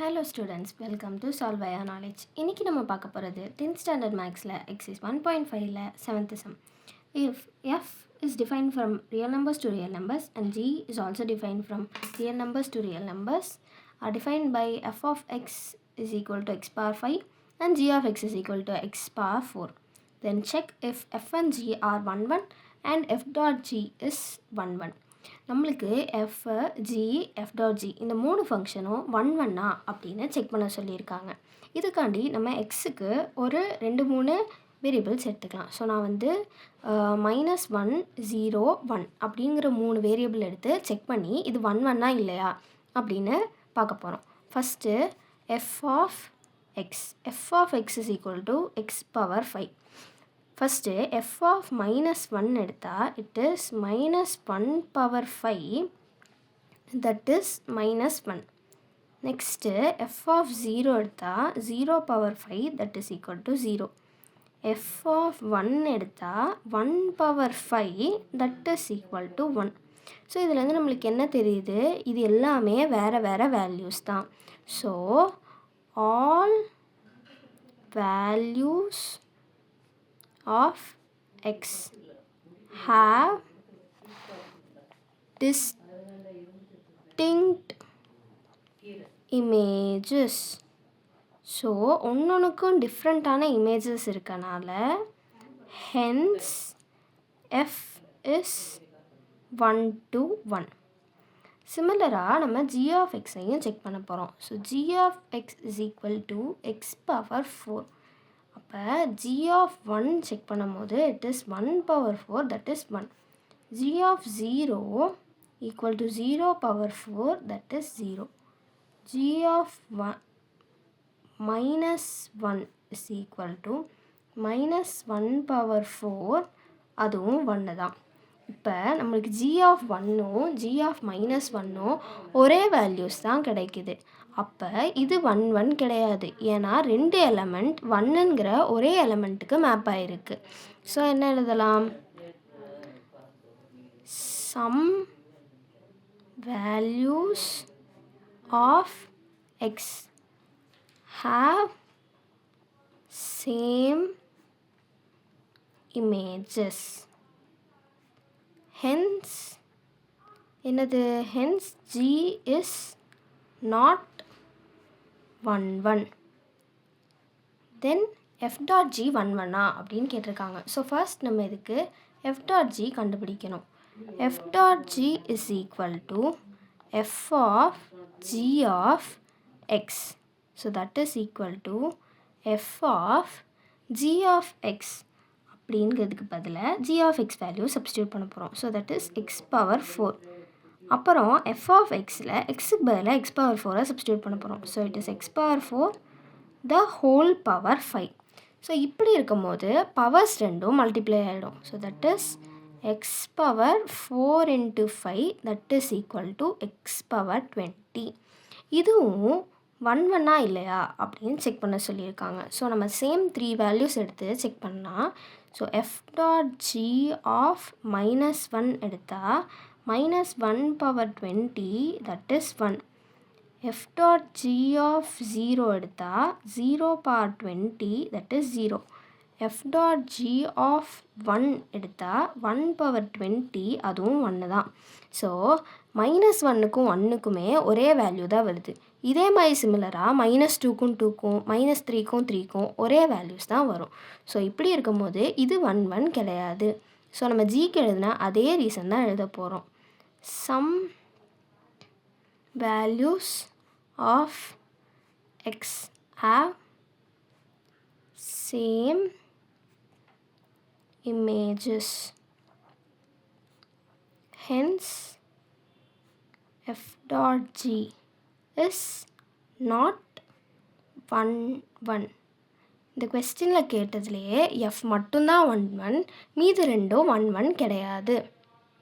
Hello students, welcome to Solve via Knowledge. இன்னைக்கு நம்ம பார்க்க போகிறது 10th standard mathsல exercise 1.5ல 7th sum. If f is defined from real numbers to real numbers and g is also defined from real numbers to real numbers are defined by f of x is equal to x power 5 and g of x is equal to x power 4. Then check if f and g are 1 1 and f dot g is 1 1. நம்மளுக்கு F G F dot G இந்த 3 ஃபங்க்ஷனும் 1 1 அப்படின்னு check பண்ண சொல்லியிருக்காங்க. இதுக்காண்டி நம்ம எக்ஸுக்கு ஒரு 2-3 variables எடுத்துக்கலாம். So நான் வந்து -1 0 1 அப்படிங்கிற 3 வேரியபிள் எடுத்து செக் பண்ணி இது 1 1 இல்லையா அப்படின்னு பார்க்க போகிறோம். First f of x is equal to x power 5. First f of -1 எடுத்தால் it is -1 power 5 that is -1. Next f of 0 எடுத்தால் 0 power 5 that is equal to 0. F of 1 எடுத்தால் 1 power 5 that is equal to 1. So இதுலேருந்து நம்மளுக்கு என்ன தெரியுது, இது எல்லாமே வேறு வேறு வேல்யூஸ் தான். So all values of x have distinct images. ஸோ ஒன்னொன்றுக்கும் டிஃப்ரெண்ட்டான இமேஜஸ் இருக்கனால hence f is 1 to 1. சிமிலராக நம்ம g of xஐயும் செக் பண்ண போகிறோம். So g of x is equal to x power 4. அப்போ g of 1 செக் பண்ணும் போது it is 1 power 4 that is 1. g of 0 equal to 0 power 4 that is 0. g of -1 is equal to -1 power 4 அதுவும் 1 தான். இப்போ நம்மளுக்கு g of 1ம் g of -1ம் ஒரே values தான் கிடைக்குது. அப்போ இது 1 1 கிடையாது, ஏன்னா 2 எலமெண்ட் 1ங்கிற ஒரே எலமெண்ட்டுக்கு மேப் ஆகிருக்கு. ஸோ என்ன எழுதலாம், some values of x have same images. Hence என்னது, hence g is not 1 1. Then f dot g 1 1 அப்படின்னு கேட்டிருக்காங்க. ஸோ ஃபர்ஸ்ட் நம்ம இதுக்கு f dot g கண்டுபிடிக்கணும். f dot g is equal to f of g of x. So that is equal to f of g of x அப்படிங்கிறதுக்கு பதிலாக g of x value substitute பண்ண போகிறோம். So that is x power 4. அப்புறம் f of xயில் எக்ஸுக்கு பதிலாக x power 4 substitute பண்ண போகிறோம். So it is x power 4 the whole power 5. So இப்படி இருக்கும்போது பவர்ஸ் ரெண்டும் மல்டிப்ளை ஆகிடும். So that is x power 4 into 5 that is equal to x power 20. இதுவும் 1 1 இல்லையா அப்படின்னு செக் பண்ண சொல்லியிருக்காங்க. ஸோ நம்ம சேம் 3 வேல்யூஸ் எடுத்து செக் பண்ணால், so f dot g of -1 எடுத்தால் -1 power 20 that is 1. f dot g of 0 எடுத்தால் 0 power 20 that is 0. f dot g of 1 எடுத்தால் 1 power 20 அதுவும் 1 தான். ஸோ -1க்கும் 1க்குமே ஒரே வேல்யூ தான் வருது. இதே மாதிரி சிமிலராக -2க்கும் 2க்கும் -3க்கும் 3க்கும் ஒரே வேல்யூஸ் தான் வரும். ஸோ இப்படி இருக்கும்போது இது 1 1 கிடையாது. ஸோ நம்ம ஜிக்கு எழுதுனா அதே ரீசன் தான் எழுத போகிறோம். Some values of x have same images. Hence, f dot g is not 1 1. இந்த கொஸ்டினில் கேட்டதுலேயே f மட்டும்தான் 1 1, மீது ரெண்டும் 1 1 கிடையாது.